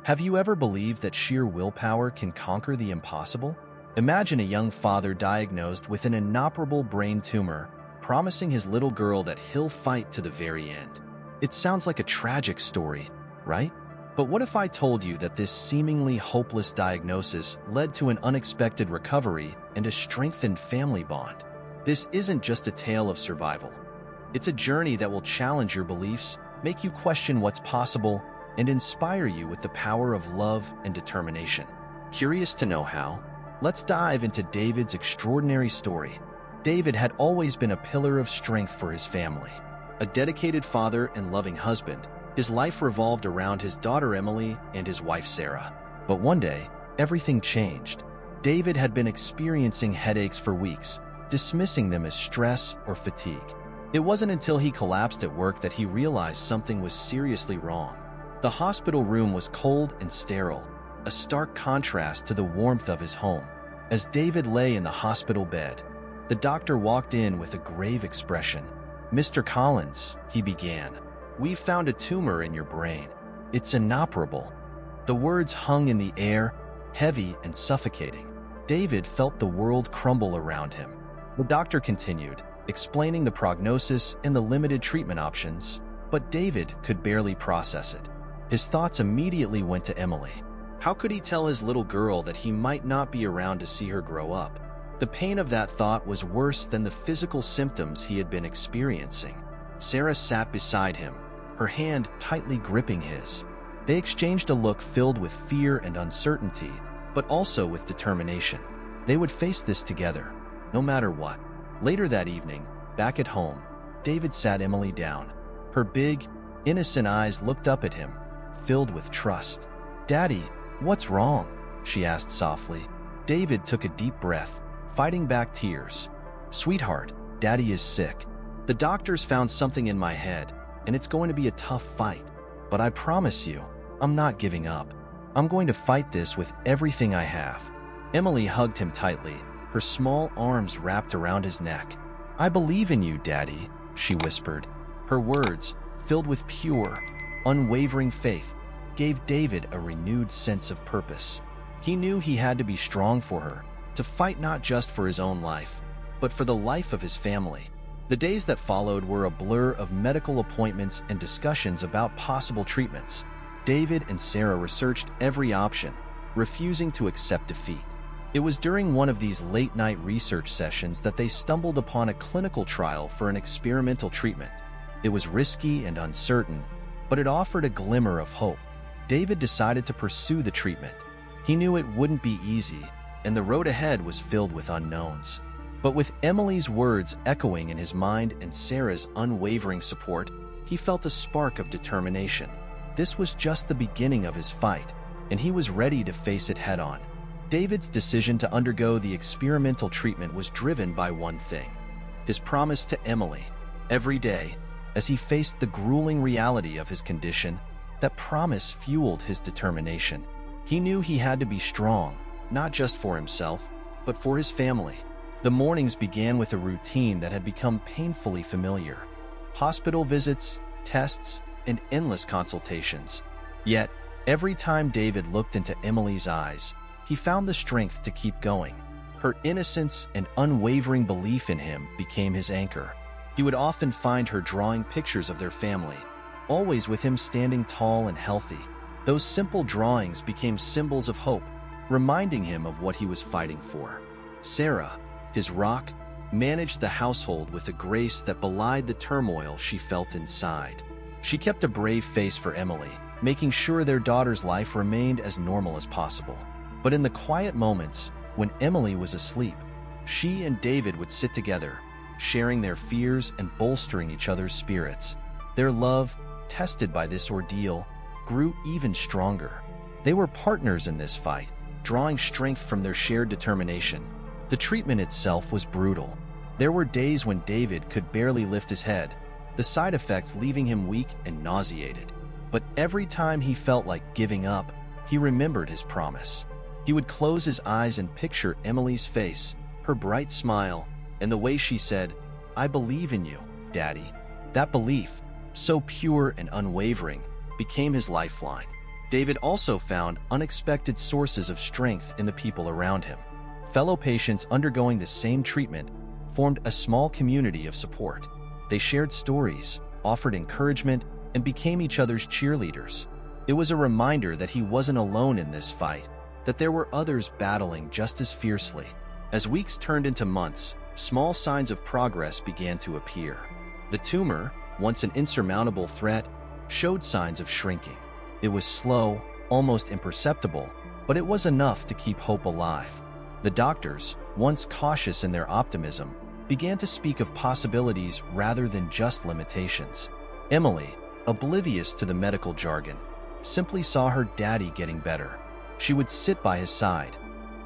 Have you ever believed that sheer willpower can conquer the impossible? Imagine a young father diagnosed with an inoperable brain tumor, promising his little girl that he'll fight to the very end. It sounds like a tragic story, right? But what if I told you that this seemingly hopeless diagnosis led to an unexpected recovery and a strengthened family bond? This isn't just a tale of survival. It's a journey that will challenge your beliefs, make you question what's possible, and inspire you with the power of love and determination. Curious to know how? Let's dive into David's extraordinary story. David had always been a pillar of strength for his family. A dedicated father and loving husband, his life revolved around his daughter Emily and his wife Sarah. But one day, everything changed. David had been experiencing headaches for weeks, dismissing them as stress or fatigue. It wasn't until he collapsed at work that he realized something was seriously wrong. The hospital room was cold and sterile, a stark contrast to the warmth of his home. As David lay in the hospital bed, the doctor walked in with a grave expression. "Mr. Collins," he began, "we've found a tumor in your brain. It's inoperable." The words hung in the air, heavy and suffocating. David felt the world crumble around him. The doctor continued, explaining the prognosis and the limited treatment options, but David could barely process it. His thoughts immediately went to Emily. How could he tell his little girl that he might not be around to see her grow up? The pain of that thought was worse than the physical symptoms he had been experiencing. Sarah sat beside him, her hand tightly gripping his. They exchanged a look filled with fear and uncertainty, but also with determination. They would face this together, no matter what. Later that evening, back at home, David sat Emily down. Her big, innocent eyes looked up at him, filled with trust. "Daddy, what's wrong?" she asked softly. David took a deep breath, fighting back tears. "Sweetheart, Daddy is sick. The doctors found something in my head, and it's going to be a tough fight. But I promise you, I'm not giving up. I'm going to fight this with everything I have." Emily hugged him tightly, her small arms wrapped around his neck. "I believe in you, Daddy," she whispered. Her words, filled with pure, unwavering faith, gave David a renewed sense of purpose. He knew he had to be strong for her, to fight not just for his own life, but for the life of his family. The days that followed were a blur of medical appointments and discussions about possible treatments. David and Sarah researched every option, refusing to accept defeat. It was during one of these late-night research sessions that they stumbled upon a clinical trial for an experimental treatment. It was risky and uncertain, but it offered a glimmer of hope. David decided to pursue the treatment. He knew it wouldn't be easy, and the road ahead was filled with unknowns. But with Emily's words echoing in his mind and Sarah's unwavering support, he felt a spark of determination. This was just the beginning of his fight, and he was ready to face it head-on. David's decision to undergo the experimental treatment was driven by one thing: his promise to Emily. Every day, as he faced the grueling reality of his condition, that promise fueled his determination. He knew he had to be strong, not just for himself, but for his family. The mornings began with a routine that had become painfully familiar. Hospital visits, tests, and endless consultations. Yet, every time David looked into Emily's eyes, he found the strength to keep going. Her innocence and unwavering belief in him became his anchor. He would often find her drawing pictures of their family, always with him standing tall and healthy. Those simple drawings became symbols of hope, reminding him of what he was fighting for. Sarah, his rock, managed the household with a grace that belied the turmoil she felt inside. She kept a brave face for Emily, making sure their daughter's life remained as normal as possible. But in the quiet moments, when Emily was asleep, she and David would sit together, sharing their fears and bolstering each other's spirits. Their love, tested by this ordeal, grew even stronger. They were partners in this fight, drawing strength from their shared determination. The treatment itself was brutal. There were days when David could barely lift his head, the side effects leaving him weak and nauseated. But every time he felt like giving up, he remembered his promise. He would close his eyes and picture Emily's face, her bright smile, and the way she said, "I believe in you, Daddy." That belief, so pure and unwavering, became his lifeline. David also found unexpected sources of strength in the people around him. Fellow patients undergoing the same treatment formed a small community of support. They shared stories, offered encouragement, and became each other's cheerleaders. It was a reminder that he wasn't alone in this fight, that there were others battling just as fiercely. As weeks turned into months, small signs of progress began to appear. The tumor, once an insurmountable threat, showed signs of shrinking. It was slow, almost imperceptible, but it was enough to keep hope alive. The doctors, once cautious in their optimism, began to speak of possibilities rather than just limitations. Emily, oblivious to the medical jargon, simply saw her daddy getting better. She would sit by his side,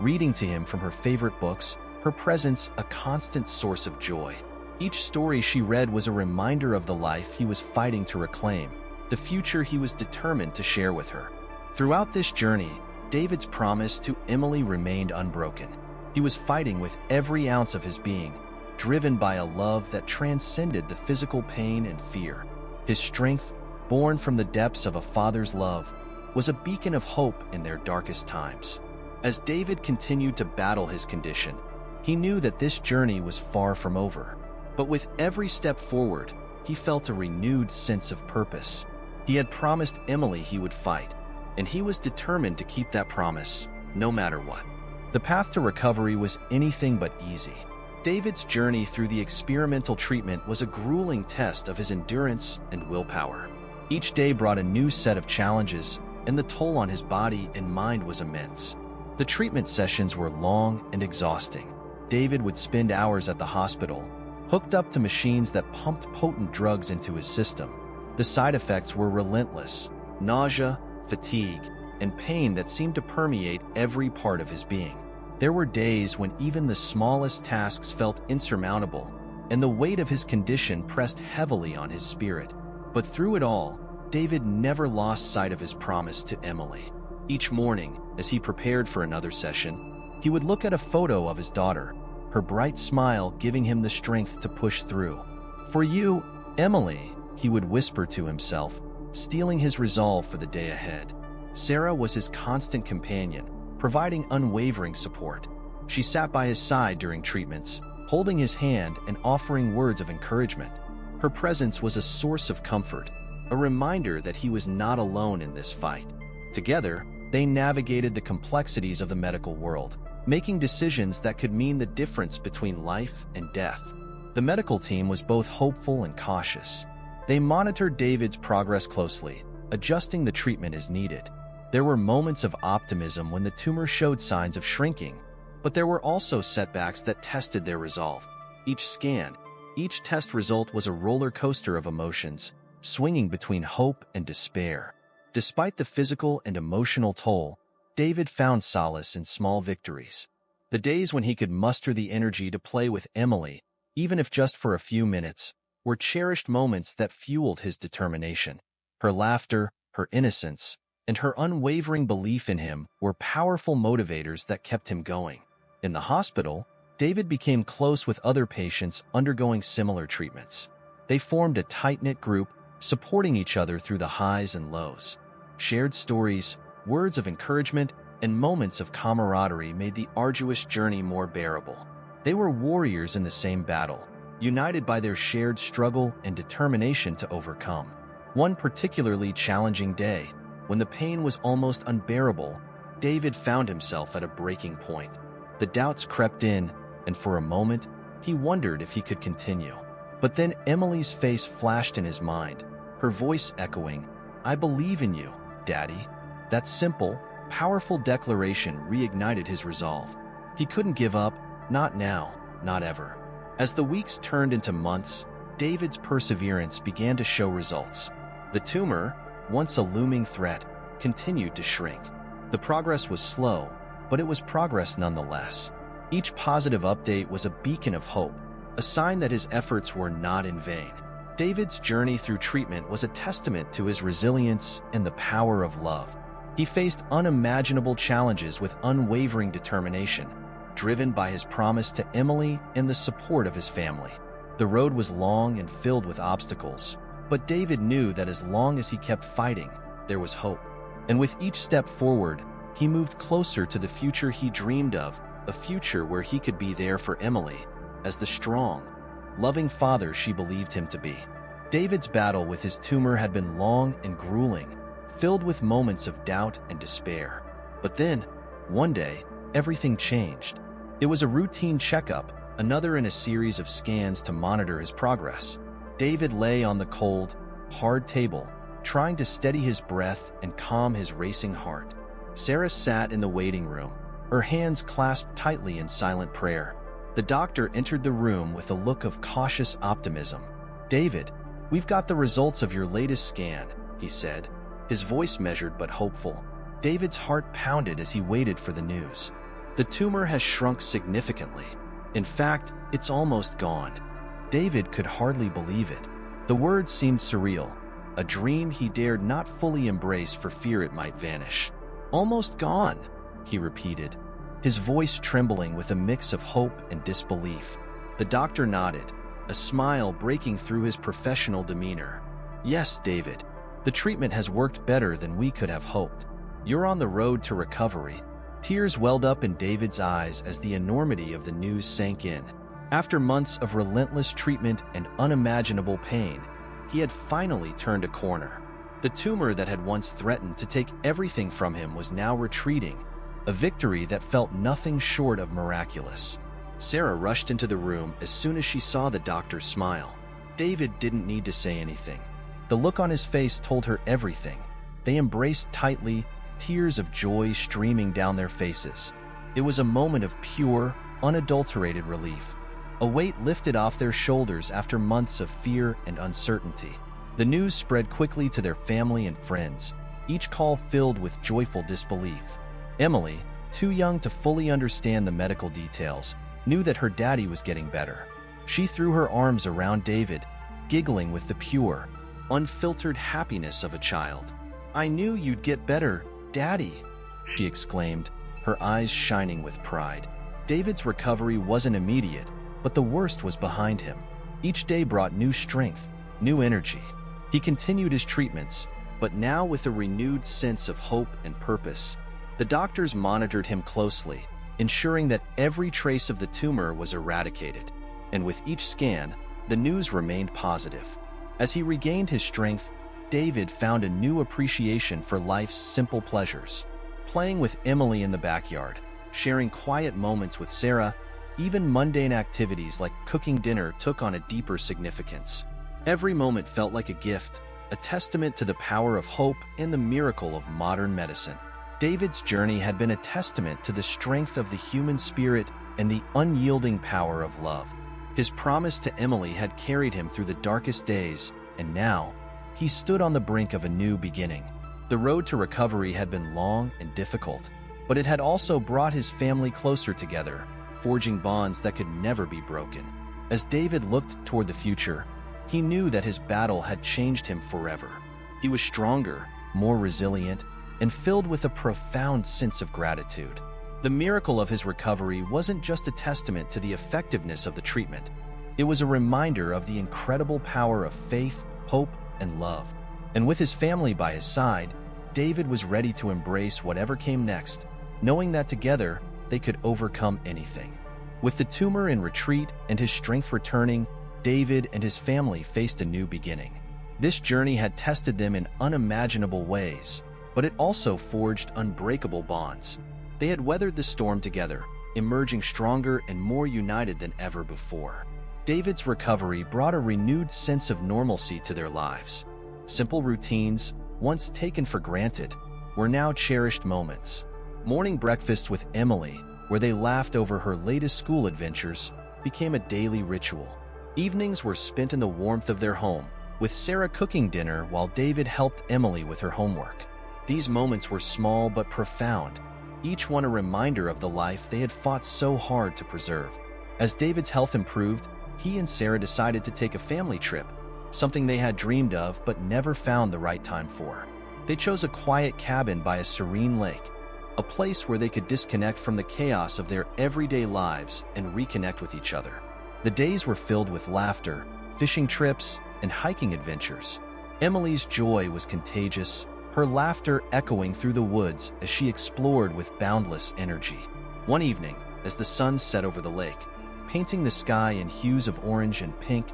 reading to him from her favorite books, her presence a constant source of joy. Each story she read was a reminder of the life he was fighting to reclaim, the future he was determined to share with her. Throughout this journey, David's promise to Emily remained unbroken. He was fighting with every ounce of his being, driven by a love that transcended the physical pain and fear. His strength, born from the depths of a father's love, was a beacon of hope in their darkest times. As David continued to battle his condition, he knew that this journey was far from over. But with every step forward, he felt a renewed sense of purpose. He had promised Emily he would fight, and he was determined to keep that promise, no matter what. The path to recovery was anything but easy. David's journey through the experimental treatment was a grueling test of his endurance and willpower. Each day brought a new set of challenges, and the toll on his body and mind was immense. The treatment sessions were long and exhausting. David would spend hours at the hospital, hooked up to machines that pumped potent drugs into his system. The side effects were relentless: nausea, fatigue, and pain that seemed to permeate every part of his being. There were days when even the smallest tasks felt insurmountable, and the weight of his condition pressed heavily on his spirit. But through it all, David never lost sight of his promise to Emily. Each morning, as he prepared for another session, he would look at a photo of his daughter, her bright smile giving him the strength to push through. "For you, Emily," he would whisper to himself, steeling his resolve for the day ahead. Sarah was his constant companion, providing unwavering support. She sat by his side during treatments, holding his hand and offering words of encouragement. Her presence was a source of comfort, a reminder that he was not alone in this fight. Together, they navigated the complexities of the medical world, making decisions that could mean the difference between life and death. The medical team was both hopeful and cautious. They monitored David's progress closely, adjusting the treatment as needed. There were moments of optimism when the tumor showed signs of shrinking, but there were also setbacks that tested their resolve. Each scan, each test result was a roller coaster of emotions, swinging between hope and despair. Despite the physical and emotional toll, David found solace in small victories. The days when he could muster the energy to play with Emily, even if just for a few minutes, were cherished moments that fueled his determination. Her laughter, her innocence, and her unwavering belief in him were powerful motivators that kept him going. In the hospital, David became close with other patients undergoing similar treatments. They formed a tight-knit group, supporting each other through the highs and lows. Shared stories, words of encouragement, and moments of camaraderie made the arduous journey more bearable. They were warriors in the same battle, united by their shared struggle and determination to overcome. One particularly challenging day, when the pain was almost unbearable, David found himself at a breaking point. The doubts crept in, and for a moment, he wondered if he could continue. But then Emily's face flashed in his mind, her voice echoing, "I believe in you, Daddy." That simple, powerful declaration reignited his resolve. He couldn't give up, not now, not ever. As the weeks turned into months, David's perseverance began to show results. The tumor, once a looming threat, continued to shrink. The progress was slow, but it was progress nonetheless. Each positive update was a beacon of hope, a sign that his efforts were not in vain. David's journey through treatment was a testament to his resilience and the power of love. He faced unimaginable challenges with unwavering determination, driven by his promise to Emily and the support of his family. The road was long and filled with obstacles, but David knew that as long as he kept fighting, there was hope. And with each step forward, he moved closer to the future he dreamed of, a future where he could be there for Emily, as the strong, loving father she believed him to be. David's battle with his tumor had been long and grueling, filled with moments of doubt and despair. But then, one day, everything changed. It was a routine checkup, another in a series of scans to monitor his progress. David lay on the cold, hard table, trying to steady his breath and calm his racing heart. Sarah sat in the waiting room, her hands clasped tightly in silent prayer. The doctor entered the room with a look of cautious optimism. "David, we've got the results of your latest scan," he said, his voice measured but hopeful. David's heart pounded as he waited for the news. "The tumor has shrunk significantly. In fact, it's almost gone." David could hardly believe it. The words seemed surreal, a dream he dared not fully embrace for fear it might vanish. "Almost gone," he repeated, his voice trembling with a mix of hope and disbelief. The doctor nodded, a smile breaking through his professional demeanor. "Yes, David, the treatment has worked better than we could have hoped. You're on the road to recovery." Tears welled up in David's eyes as the enormity of the news sank in. After months of relentless treatment and unimaginable pain, he had finally turned a corner. The tumor that had once threatened to take everything from him was now retreating, a victory that felt nothing short of miraculous. Sarah rushed into the room as soon as she saw the doctor's smile. David didn't need to say anything. The look on his face told her everything. They embraced tightly, tears of joy streaming down their faces. It was a moment of pure, unadulterated relief. A weight lifted off their shoulders after months of fear and uncertainty. The news spread quickly to their family and friends, each call filled with joyful disbelief. Emily, too young to fully understand the medical details, knew that her daddy was getting better. She threw her arms around David, giggling with the pure, unfiltered happiness of a child. "I knew you'd get better, Daddy," she exclaimed, her eyes shining with pride. David's recovery wasn't immediate, but the worst was behind him. Each day brought new strength, new energy. He continued his treatments, but now with a renewed sense of hope and purpose. The doctors monitored him closely, ensuring that every trace of the tumor was eradicated. And with each scan, the news remained positive. As he regained his strength, David found a new appreciation for life's simple pleasures. Playing with Emily in the backyard, sharing quiet moments with Sarah, even mundane activities like cooking dinner took on a deeper significance. Every moment felt like a gift, a testament to the power of hope and the miracle of modern medicine. David's journey had been a testament to the strength of the human spirit and the unyielding power of love. His promise to Emily had carried him through the darkest days, and now, he stood on the brink of a new beginning. The road to recovery had been long and difficult, but it had also brought his family closer together, forging bonds that could never be broken. As David looked toward the future, he knew that his battle had changed him forever. He was stronger, more resilient, and filled with a profound sense of gratitude. The miracle of his recovery wasn't just a testament to the effectiveness of the treatment. It was a reminder of the incredible power of faith, hope, and love. And with his family by his side, David was ready to embrace whatever came next, knowing that together they could overcome anything. With the tumor in retreat and his strength returning, David and his family faced a new beginning. This journey had tested them in unimaginable ways, but it also forged unbreakable bonds. They had weathered the storm together, emerging stronger and more united than ever before. David's recovery brought a renewed sense of normalcy to their lives. Simple routines, once taken for granted, were now cherished moments. Morning breakfast with Emily, where they laughed over her latest school adventures, became a daily ritual. Evenings were spent in the warmth of their home, with Sarah cooking dinner while David helped Emily with her homework. These moments were small but profound, each one a reminder of the life they had fought so hard to preserve. As David's health improved, he and Sarah decided to take a family trip, something they had dreamed of but never found the right time for. They chose a quiet cabin by a serene lake, a place where they could disconnect from the chaos of their everyday lives and reconnect with each other. The days were filled with laughter, fishing trips, and hiking adventures. Emily's joy was contagious, her laughter echoing through the woods as she explored with boundless energy. One evening, as the sun set over the lake, painting the sky in hues of orange and pink,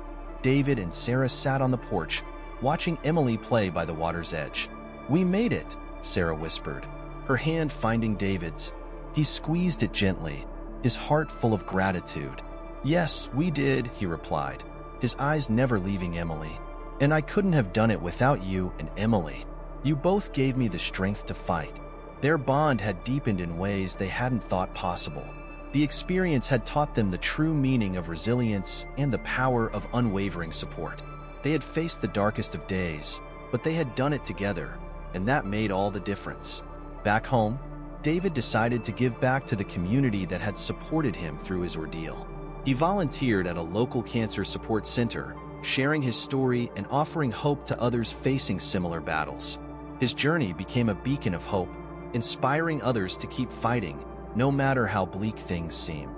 David and Sarah sat on the porch, watching Emily play by the water's edge. "We made it," Sarah whispered, her hand finding David's. He squeezed it gently, his heart full of gratitude. "Yes, we did," he replied, his eyes never leaving Emily. "And I couldn't have done it without you and Emily. You both gave me the strength to fight." Their bond had deepened in ways they hadn't thought possible. The experience had taught them the true meaning of resilience and the power of unwavering support. They had faced the darkest of days, but they had done it together, and that made all the difference. Back home, David decided to give back to the community that had supported him through his ordeal. He volunteered at a local cancer support center, sharing his story and offering hope to others facing similar battles. His journey became a beacon of hope, inspiring others to keep fighting, no matter how bleak things seem.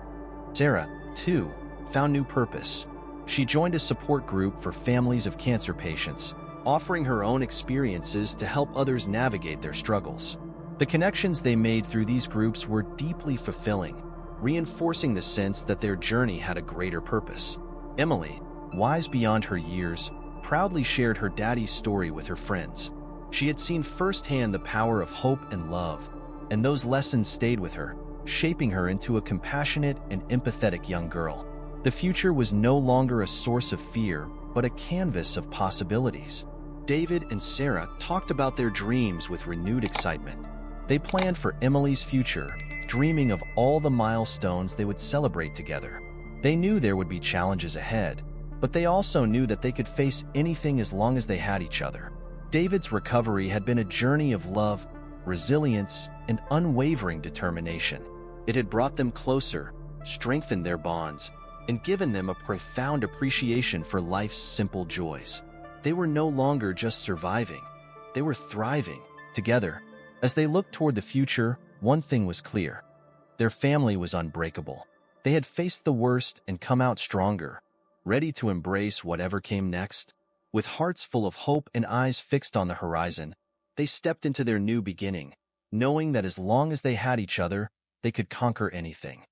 Sarah, too, found new purpose. She joined a support group for families of cancer patients, offering her own experiences to help others navigate their struggles. The connections they made through these groups were deeply fulfilling, reinforcing the sense that their journey had a greater purpose. Emily, wise beyond her years, proudly shared her daddy's story with her friends. She had seen firsthand the power of hope and love, and those lessons stayed with her, shaping her into a compassionate and empathetic young girl. The future was no longer a source of fear, but a canvas of possibilities. David and Sarah talked about their dreams with renewed excitement. They planned for Emily's future, dreaming of all the milestones they would celebrate together. They knew there would be challenges ahead, but they also knew that they could face anything as long as they had each other. David's recovery had been a journey of love, resilience, and unwavering determination. It had brought them closer, strengthened their bonds, and given them a profound appreciation for life's simple joys. They were no longer just surviving, they were thriving together. As they looked toward the future, one thing was clear. Their family was unbreakable. They had faced the worst and come out stronger, ready to embrace whatever came next. With hearts full of hope and eyes fixed on the horizon, they stepped into their new beginning, knowing that as long as they had each other, they could conquer anything.